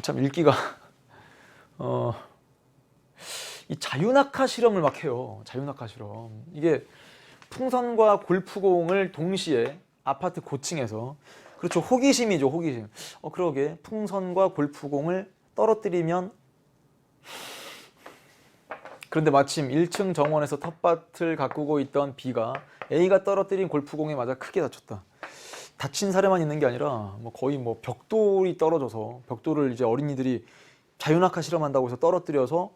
참 읽기가 이 자유낙하 실험을 막 해요. 자유낙하 실험. 이게 풍선과 골프공을 동시에 아파트 고층에서, 그렇죠, 호기심이죠, 호기심. 그러게 풍선과 골프공을 떨어뜨리면, 그런데 마침 1층 정원에서 텃밭을 가꾸고 있던 B가 A가 떨어뜨린 골프공에 맞아 크게 다쳤다. 다친 사례만 있는 게 아니라 거의 벽돌이 떨어져서, 벽돌을 이제 어린이들이 자유낙하 실험한다고 해서 떨어뜨려서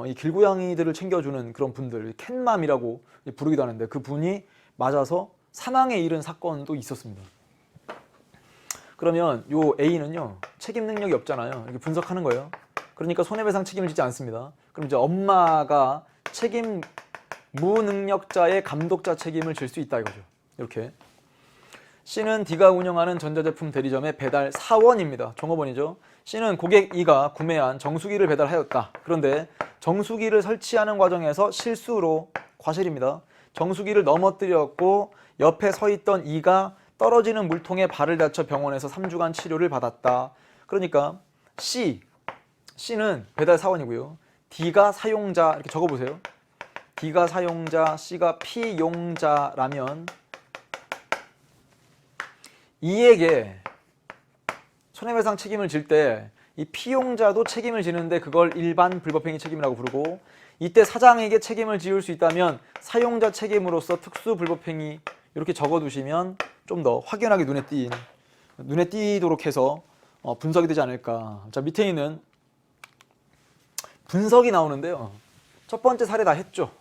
이 길고양이들을 챙겨주는 그런 분들, 캣맘이라고 부르기도 하는데 그 분이 맞아서 사망에 이른 사건도 있었습니다. 그러면 요 A는요 책임 능력이 없잖아요. 이렇게 분석하는 거예요. 그러니까 손해배상 책임을 지지 않습니다. 그럼 이제 엄마가 책임 무능력자의 감독자 책임을 질 수 있다 이거죠. 이렇게. C는 D가 운영하는 전자제품 대리점의 배달 사원입니다. 종업원이죠. C는 고객 E가 구매한 정수기를 배달하였다. 그런데 정수기를 설치하는 과정에서 실수로, 과실입니다, 정수기를 넘어뜨렸고 옆에 서 있던 E가 떨어지는 물통에 발을 다쳐 병원에서 3주간 치료를 받았다. 그러니까 C는 배달 사원이고요. D가 사용자, 이렇게 적어보세요. D가 사용자, C가 피용자라면 E에게 손해배상 책임을 질 때 이 피용자도 책임을 지는데 그걸 일반 불법행위 책임이라고 부르고, 이때 사장에게 책임을 지을 수 있다면 사용자 책임으로서 특수 불법행위, 이렇게 적어두시면 좀 더 확연하게 눈에 띄도록 해서 분석이 되지 않을까. 자, 밑에 있는 분석이 나오는데요. 첫 번째 사례 다 했죠.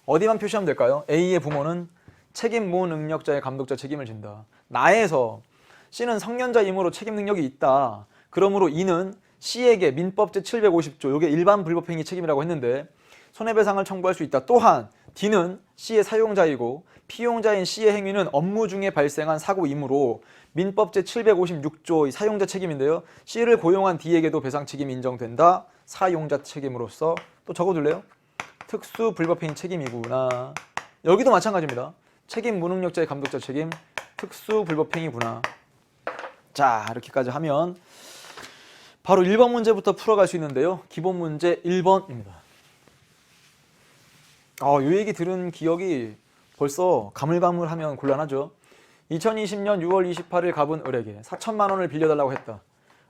어디만 표시하면 될까요? A의 부모는 책임 무능력자의 감독자 책임을 진다. 나에서 C는 성년자이므로 책임 능력이 있다. 그러므로 E는 C에게 민법 제750조, 이게 일반 불법행위 책임이라고 했는데 손해배상을 청구할 수 있다. 또한 D는 C의 사용자이고 피용자인 C의 행위는 업무 중에 발생한 사고이므로 민법 제756조 사용자 책임인데요. C를 고용한 D에게도 배상 책임이 인정된다. 사용자 책임으로서. 또 적어둘래요? 특수 불법행위 책임이구나. 여기도 마찬가지입니다. 책임 무능력자의 감독자 책임, 특수 불법행위구나. 자, 이렇게까지 하면 바로 1번 문제부터 풀어갈 수 있는데요. 기본 문제 1번입니다. 요 얘기 들은 기억이 벌써 가물가물하면 곤란하죠. 2020년 6월 28일 갑은 을에게 4천만 원을 빌려달라고 했다.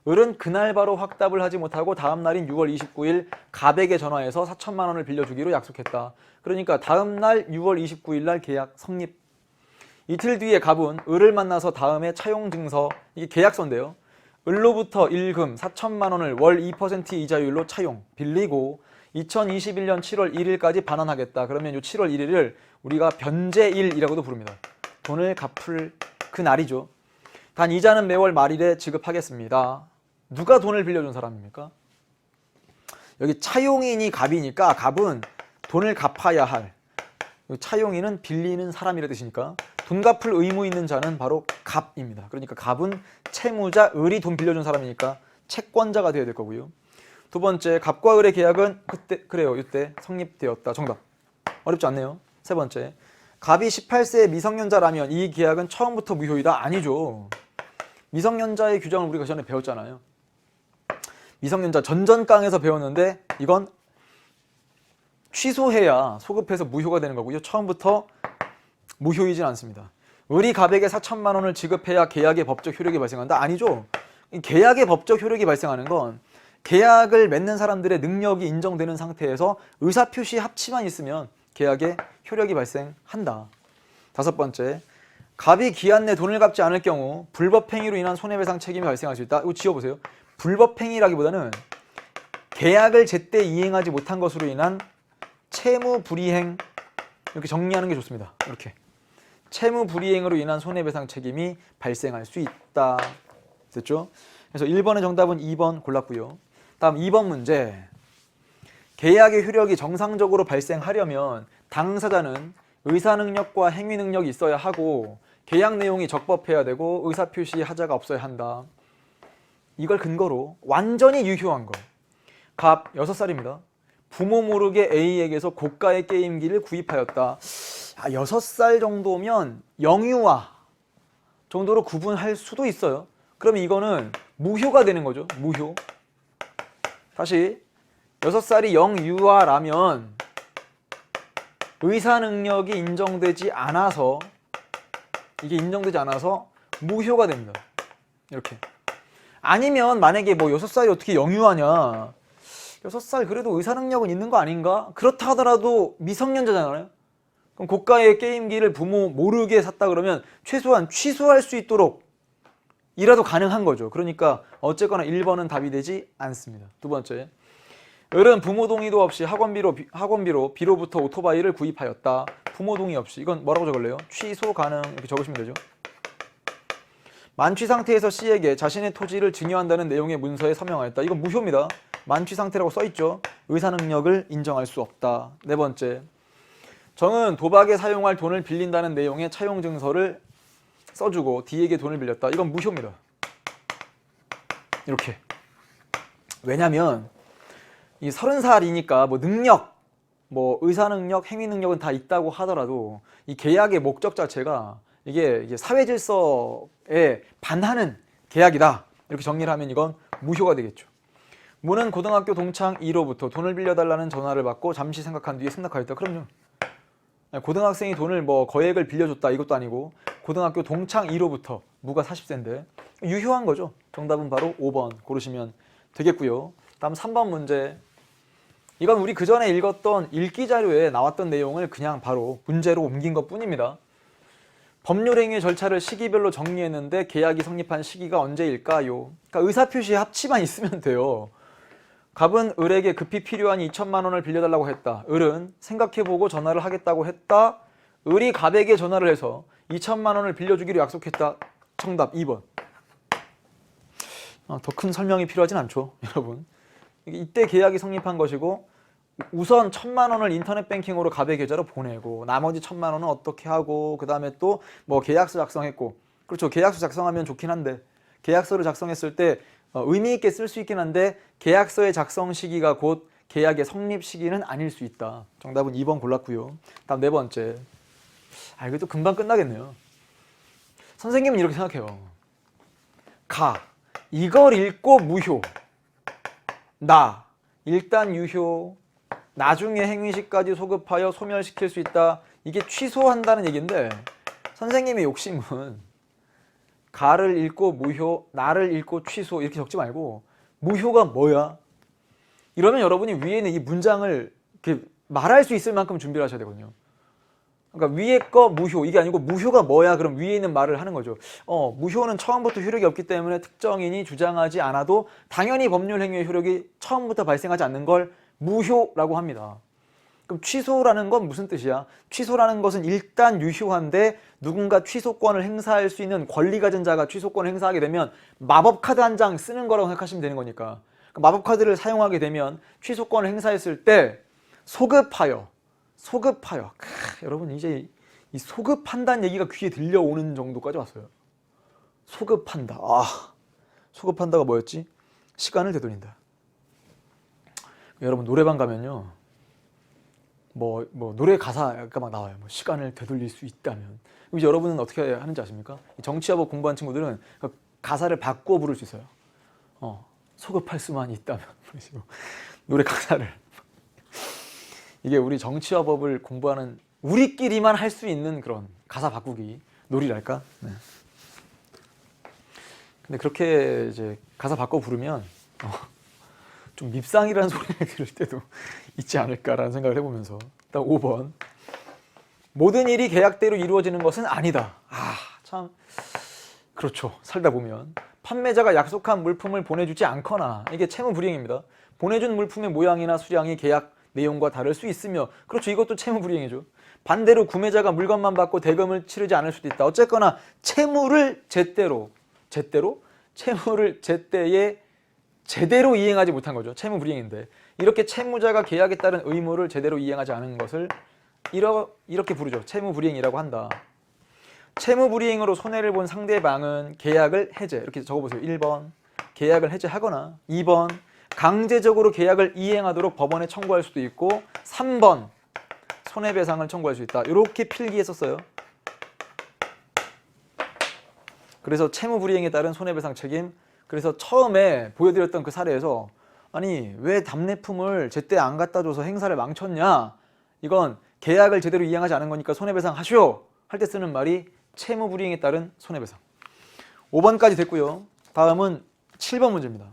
을은 그날 바로 확답을 하지 못하고 다음 날인 6월 29일 갑에게 전화해서 4천만 원을 빌려주기로 약속했다. 그러니까 다음 날 6월 29일 날 계약 성립. 이틀 뒤에 갑은 을을 만나서 다음에 차용 증서, 이게 계약서인데요. 을로부터 일금 4천만 원을 월 2% 이자율로 차용, 빌리고 2021년 7월 1일까지 반환하겠다. 그러면 이 7월 1일을 우리가 변제일이라고도 부릅니다. 돈을 갚을 그 날이죠. 단 이자는 매월 말일에 지급하겠습니다. 누가 돈을 빌려준 사람입니까? 여기 차용인이 갑이니까 갑은 돈을 갚아야 할, 차용인은 빌리는 사람이라 뜻이니까 돈 갚을 의무 있는 자는 바로 갑입니다. 그러니까 갑은 채무자, 을이 돈 빌려준 사람이니까 채권자가 되어야 될 거고요. 두 번째, 갑과 을의 계약은 이때 성립되었다. 정답. 어렵지 않네요. 세 번째, 갑이 18세의 미성년자라면 이 계약은 처음부터 무효이다. 아니죠. 미성년자의 규정을 우리가 전에 배웠잖아요. 미성년자 전전강에서 배웠는데 이건 취소해야 소급해서 무효가 되는 거고요. 처음부터 무효이진 않습니다. 을이 갑에게 4천만 원을 지급해야 계약의 법적 효력이 발생한다? 아니죠. 계약의 법적 효력이 발생하는 건 계약을 맺는 사람들의 능력이 인정되는 상태에서 의사표시 합치만 있으면 계약의 효력이 발생한다. 다섯 번째, 갑이 기한 내 돈을 갚지 않을 경우 불법행위로 인한 손해배상 책임이 발생할 수 있다. 이거 지워보세요. 불법행위라기보다는 계약을 제때 이행하지 못한 것으로 인한 채무불이행, 이렇게 정리하는 게 좋습니다. 이렇게 채무불이행으로 인한 손해배상 책임이 발생할 수 있다. 됐죠? 그래서 1번의 정답은 2번 골랐고요. 다음 2번 문제. 계약의 효력이 정상적으로 발생하려면 당사자는 의사능력과 행위능력이 있어야 하고 계약 내용이 적법해야 되고 의사표시 하자가 없어야 한다. 이걸 근거로 완전히 유효한 거. 갑 6살입니다. 부모 모르게 A에게서 고가의 게임기를 구입하였다. 6살 정도면 영유아 정도로 구분할 수도 있어요. 그러면 이거는 무효가 되는 거죠. 무효. 다시 6살이 영유아라면 의사능력이 인정되지 않아서, 이게 인정되지 않아서 무효가 됩니다. 이렇게. 아니면 만약에 뭐 6살이 어떻게 영유아냐, 6살 그래도 의사능력은 있는 거 아닌가? 그렇다 하더라도 미성년자잖아요. 그럼 고가의 게임기를 부모 모르게 샀다 그러면 최소한 취소할 수 있도록 이라도 가능한 거죠. 그러니까 어쨌거나 1번은 답이 되지 않습니다. 두 번째, 을은 부모 동의도 없이 학원비로 B로부터 오토바이를 구입하였다. 부모 동의 없이. 이건 뭐라고 적을래요? 취소 가능, 이렇게 적으시면 되죠. 만취 상태에서 C에게 자신의 토지를 증여한다는 내용의 문서에 서명하였다. 이건 무효입니다. 만취 상태라고 써있죠. 의사능력을 인정할 수 없다. 네 번째, 정은 도박에 사용할 돈을 빌린다는 내용의 차용증서를 써주고 D에게 돈을 빌렸다. 이건 무효입니다. 이렇게. 왜냐면 이 30살이니까 뭐 능력, 뭐 의사능력, 행위능력은 다 있다고 하더라도 이 계약의 목적 자체가 이게 사회 질서에 반하는 계약이다. 이렇게 정리를 하면 이건 무효가 되겠죠. 무는 고등학교 동창 E로부터 돈을 빌려달라는 전화를 받고 잠시 생각한 뒤에 승낙하였다. 그럼요. 고등학생이 돈을 뭐 거액을 빌려줬다 이것도 아니고 고등학교 동창 E로부터, 무가 40세인데 유효한 거죠. 정답은 바로 5번 고르시면 되겠고요. 다음 3번 문제. 이건 우리 그 전에 읽었던 읽기 자료에 나왔던 내용을 그냥 바로 문제로 옮긴 것 뿐입니다. 법률행위 절차를 시기별로 정리했는데 계약이 성립한 시기가 언제일까요? 그러니까 의사표시에 합치만 있으면 돼요. 갑은 을에게 급히 필요한 2천만 원을 빌려달라고 했다. 을은 생각해보고 전화를 하겠다고 했다. 을이 갑에게 전화를 해서 2천만 원을 빌려주기로 약속했다. 정답 2번. 더 큰 설명이 필요하진 않죠, 여러분. 이때 계약이 성립한 것이고 우선 1,000만 원을 인터넷 뱅킹으로 갑의 계좌로 보내고 나머지 1,000만 원은 어떻게 하고 그 다음에 또 뭐 계약서 작성했고, 그렇죠. 계약서 작성하면 좋긴 한데 계약서를 작성했을 때 의미 있게 쓸 수 있긴 한데 계약서의 작성 시기가 곧 계약의 성립 시기는 아닐 수 있다. 정답은 2번 골랐고요. 다음 네 번째. 이것도 금방 끝나겠네요. 선생님은 이렇게 생각해요. 이걸 읽고 무효. 일단 유효. 나중에 행위시까지 소급하여 소멸시킬 수 있다. 이게 취소한다는 얘기인데 선생님의 욕심은 가를 읽고 무효, 나를 읽고 취소 이렇게 적지 말고 무효가 뭐야? 이러면 여러분이 위에 있는 이 문장을 이렇게 말할 수 있을 만큼 준비를 하셔야 되거든요. 그러니까 위에 거 무효 이게 아니고 무효가 뭐야? 그럼 위에 있는 말을 하는 거죠. 무효는 처음부터 효력이 없기 때문에 특정인이 주장하지 않아도 당연히 법률 행위의 효력이 처음부터 발생하지 않는 걸 무효라고 합니다. 그럼 취소라는 건 무슨 뜻이야? 취소라는 것은 일단 유효한데 누군가 취소권을 행사할 수 있는 권리 가진 자가 취소권을 행사하게 되면 마법 카드 한 장 쓰는 거라고 생각하시면 되는 거니까. 마법 카드를 사용하게 되면 취소권을 행사했을 때 소급하여 여러분 이제 이 소급한다는 얘기가 귀에 들려오는 정도까지 왔어요. 소급한다. 소급한다가 뭐였지? 시간을 되돌린다. 여러분 노래방 가면요. 뭐 노래 가사가 막 나와요. 뭐 시간을 되돌릴 수 있다면. 이제 여러분은 어떻게 하는지 아십니까? 정치화법 공부한 친구들은 그 가사를 바꿔 부를 수 있어요. 소급할 수만 있다면. 노래 가사를. 이게 우리 정치화법을 공부하는 우리끼리만 할 수 있는 그런 가사 바꾸기 놀이랄까? 네. 근데 그렇게 이제 가사 바꿔 부르면 좀 밉상이라는 소리를 들을 때도 있지 않을까라는 생각을 해보면서 일단 5번 모든 일이 계약대로 이루어지는 것은 아니다. 참 그렇죠. 살다 보면 판매자가 약속한 물품을 보내주지 않거나 이게 채무불이행입니다. 보내준 물품의 모양이나 수량이 계약 내용과 다를 수 있으며 그렇죠. 이것도 채무불이행이죠. 반대로 구매자가 물건만 받고 대금을 치르지 않을 수도 있다. 어쨌거나 채무를 채무를 제때에 제대로 이행하지 못한 거죠. 채무불이행인데 이렇게 채무자가 계약에 따른 의무를 제대로 이행하지 않은 것을 이렇게 부르죠. 채무불이행이라고 한다. 채무불이행으로 손해를 본 상대방은 계약을 해제 이렇게 적어보세요. 1번 계약을 해제하거나 2번 강제적으로 계약을 이행하도록 법원에 청구할 수도 있고 3번 손해배상을 청구할 수 있다. 이렇게 필기했었어요. 그래서 채무불이행에 따른 손해배상 책임. 그래서 처음에 보여드렸던 그 사례에서 아니 왜 답례품을 제때 안 갖다 줘서 행사를 망쳤냐. 이건 계약을 제대로 이행하지 않은 거니까 손해배상 하시오 할 때 쓰는 말이 채무불이행에 따른 손해배상. 5번까지 됐고요. 다음은 7번 문제입니다.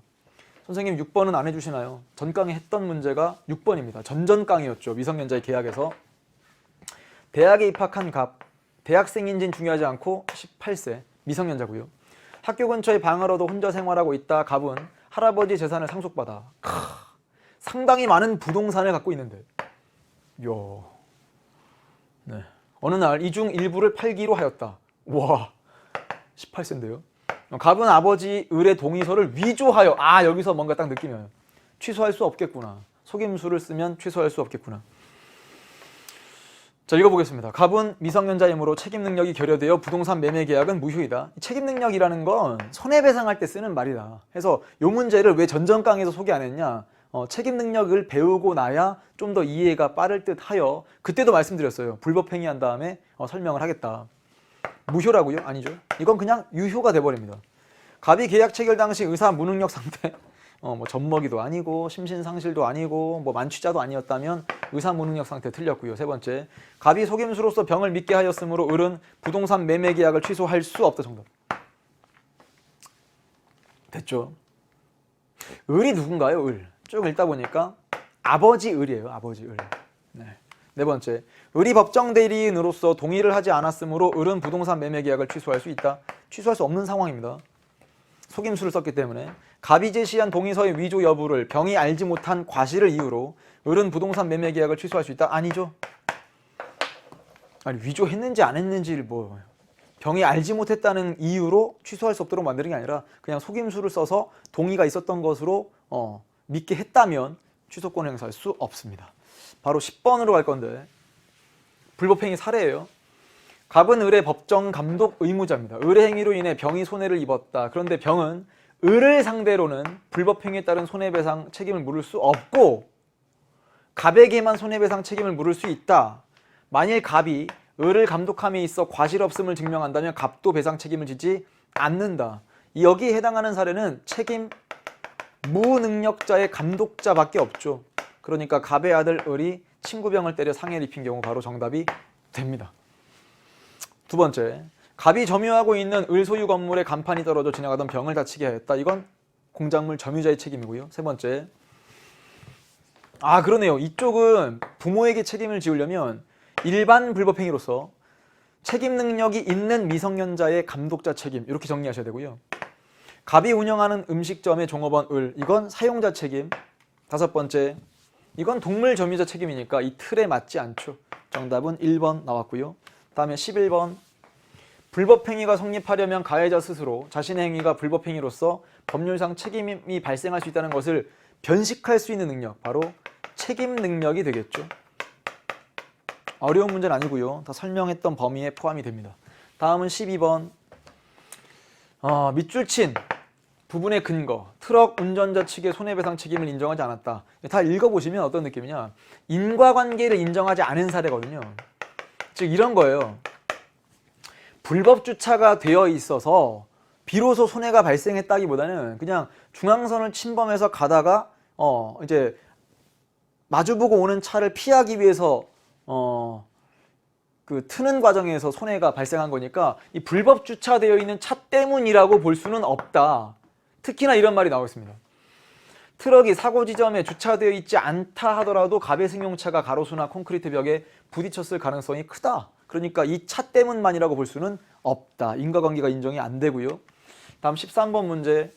선생님 6번은 안 해주시나요? 전강에 했던 문제가 6번입니다. 전전강이었죠. 미성년자의 계약에서. 대학에 입학한 갑, 대학생인지는 중요하지 않고 18세, 미성년자고요. 학교 근처에 방을 얻어 혼자 생활하고 있다. 갑은 할아버지 재산을 상속받아. 상당히 많은 부동산을 갖고 있는데 네. 어느 날 이 중 일부를 팔기로 하였다. 와, 18세인데요. 갑은 아버지 을의 동의서를 위조하여 여기서 뭔가 딱 느낌이 와요. 취소할 수 없겠구나. 속임수를 쓰면 취소할 수 없겠구나. 자, 읽어보겠습니다. 갑은 미성년자이므로 책임능력이 결여되어 부동산 매매 계약은 무효이다. 책임능력이라는 건 손해배상할 때 쓰는 말이다. 해서 이 문제를 왜 전전강에서 소개 안 했냐. 책임능력을 배우고 나야 좀 더 이해가 빠를 듯 하여 그때도 말씀드렸어요. 불법행위한 다음에 설명을 하겠다. 무효라고요? 아니죠. 이건 그냥 유효가 돼버립니다. 갑이 계약 체결 당시 의사 무능력 상태 뭐 젖먹이도 아니고 심신상실도 아니고 뭐 만취자도 아니었다면 의사 무능력 상태 틀렸고요. 세 번째, 갑이 속임수로서 병을 믿게 하였으므로 을은 부동산 매매 계약을 취소할 수 없다. 정답. 됐죠? 을이 누군가요? 을. 쭉 읽다 보니까 아버지 을이에요. 아버지 을. 네 번째, 을이 법정 대리인으로서 동의를 하지 않았으므로 을은 부동산 매매 계약을 취소할 수 있다. 취소할 수 없는 상황입니다. 속임수를 썼기 때문에. 갑이 제시한 동의서의 위조 여부를 병이 알지 못한 과실을 이유로 을은 부동산 매매 계약을 취소할 수 있다. 아니죠. 아니 위조했는지 안 했는지를 병이 알지 못했다는 이유로 취소할 수 없도록 만드는 게 아니라 그냥 속임수를 써서 동의가 있었던 것으로 믿게 했다면 취소권 행사할 수 없습니다. 바로 10번으로 갈 건데 불법행위 사례예요. 갑은 을의 법정 감독 의무자입니다. 을의 행위로 인해 병이 손해를 입었다. 그런데 병은 을을 상대로는 불법행위에 따른 손해배상 책임을 물을 수 없고 갑에게만 손해배상 책임을 물을 수 있다. 만일 갑이 을을 감독함에 있어 과실 없음을 증명한다면 갑도 배상 책임을 지지 않는다. 여기에 해당하는 사례는 책임 무능력자의 감독자밖에 없죠. 그러니까 갑의 아들 을이 친구병을 때려 상해를 입힌 경우 바로 정답이 됩니다. 두 번째, 갑이 점유하고 있는 을 소유 건물에 간판이 떨어져 지나가던 병을 다치게 하였다. 이건 공작물 점유자의 책임이고요. 세 번째, 그러네요. 이쪽은 부모에게 책임을 지우려면 일반 불법행위로서 책임 능력이 있는 미성년자의 감독자 책임, 이렇게 정리하셔야 되고요. 갑이 운영하는 음식점의 종업원 을, 이건 사용자 책임. 다섯 번째, 이건 동물 점유자 책임이니까 이 틀에 맞지 않죠. 정답은 1번 나왔고요. 다음에 11번, 불법행위가 성립하려면 가해자 스스로 자신의 행위가 불법행위로서 법률상 책임이 발생할 수 있다는 것을 변식할 수 있는 능력, 바로 책임 능력이 되겠죠. 어려운 문제는 아니고요. 다 설명했던 범위에 포함이 됩니다. 다음은 12번, 밑줄 친 부분의 근거, 트럭 운전자 측의 손해배상 책임을 인정하지 않았다. 다 읽어보시면 어떤 느낌이냐, 인과관계를 인정하지 않은 사례거든요. 즉 이런 거예요. 불법 주차가 되어 있어서 비로소 손해가 발생했다기보다는 그냥 중앙선을 침범해서 가다가 이제 마주보고 오는 차를 피하기 위해서 그 트는 과정에서 손해가 발생한 거니까 이 불법 주차되어 있는 차 때문이라고 볼 수는 없다. 특히나 이런 말이 나오고 있습니다. 트럭이 사고 지점에 주차되어 있지 않다 하더라도 갑의 승용차가 가로수나 콘크리트 벽에 부딪혔을 가능성이 크다. 그러니까 이 차 때문만이라고 볼 수는 없다. 인과관계가 인정이 안 되고요. 다음 13번 문제.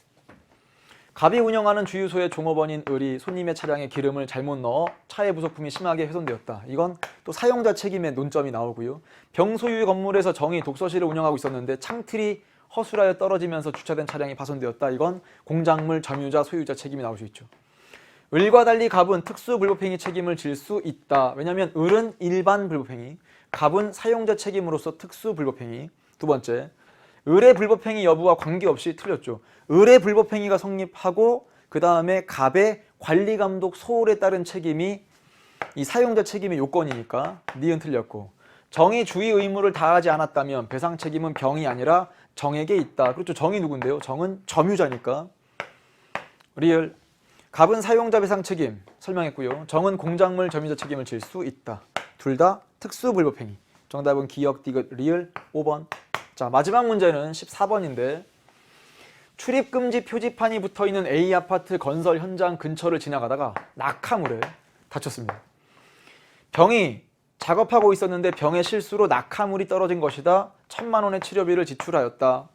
갑이 운영하는 주유소의 종업원인 을이 손님의 차량에 기름을 잘못 넣어 차의 부속품이 심하게 훼손되었다. 이건 또 사용자 책임의 논점이 나오고요. 병 소유 건물에서 정이 독서실을 운영하고 있었는데 창틀이 허술하여 떨어지면서 주차된 차량이 파손되었다. 이건 공작물 점유자 소유자 책임이 나올 수 있죠. 을과 달리 갑은 특수 불법행위 책임을 질 수 있다. 왜냐하면 을은 일반 불법행위, 갑은 사용자 책임으로서 특수 불법행위. 두 번째, 을의 불법행위 여부와 관계없이 틀렸죠. 을의 불법행위가 성립하고 그 다음에 갑의 관리감독 소홀에 따른 책임이 이 사용자 책임의 요건이니까 니은 틀렸고, 정이 주의 의무를 다하지 않았다면 배상 책임은 병이 아니라 정에게 있다. 그렇죠. 정이 누군데요? 정은 점유자니까. 리을. 갑은 사용자 배상 책임 설명했고요. 정은 공작물 점유자 책임을 질 수 있다. 둘 다 특수 불법행위. 정답은 기역, 디귿, 리을 5번. 자, 마지막 문제는 14번인데 출입금지 표지판이 붙어있는 A 아파트 건설 현장 근처를 지나가다가 낙하물에 다쳤습니다. 병이 작업하고 있었는데 병의 실수로 낙하물이 떨어진 것이다. 1,000만 원의 치료비를 지출하였다.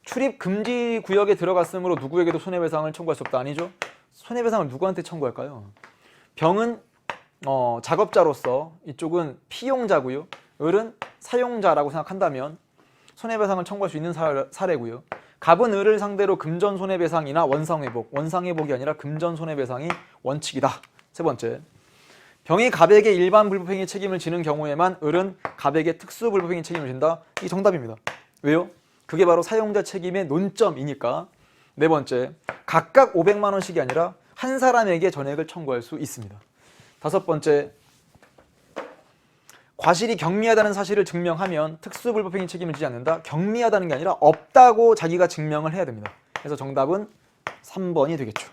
출입금지 구역에 들어갔으므로 누구에게도 손해배상을 청구할 수 없다. 아니죠? 손해배상을 누구한테 청구할까요? 병은 작업자로서 이쪽은 피용자고요. 을은 사용자라고 생각한다면 손해배상을 청구할 수 있는 사례고요. 갑은 을을 상대로 금전손해배상이나 원상회복, 원상회복이 아니라 금전손해배상이 원칙이다. 세 번째, 병이 갑에게 일반 불법행위 책임을 지는 경우에만 을은 갑에게 특수 불법행위 책임을 진다. 이 정답입니다. 왜요? 그게 바로 사용자 책임의 논점이니까. 네 번째, 각각 500만 원씩이 아니라 한 사람에게 전액을 청구할 수 있습니다. 다섯 번째, 과실이 경미하다는 사실을 증명하면 특수불법행위 책임을 지지 않는다. 경미하다는 게 아니라 없다고 자기가 증명을 해야 됩니다. 그래서 정답은 3번이 되겠죠.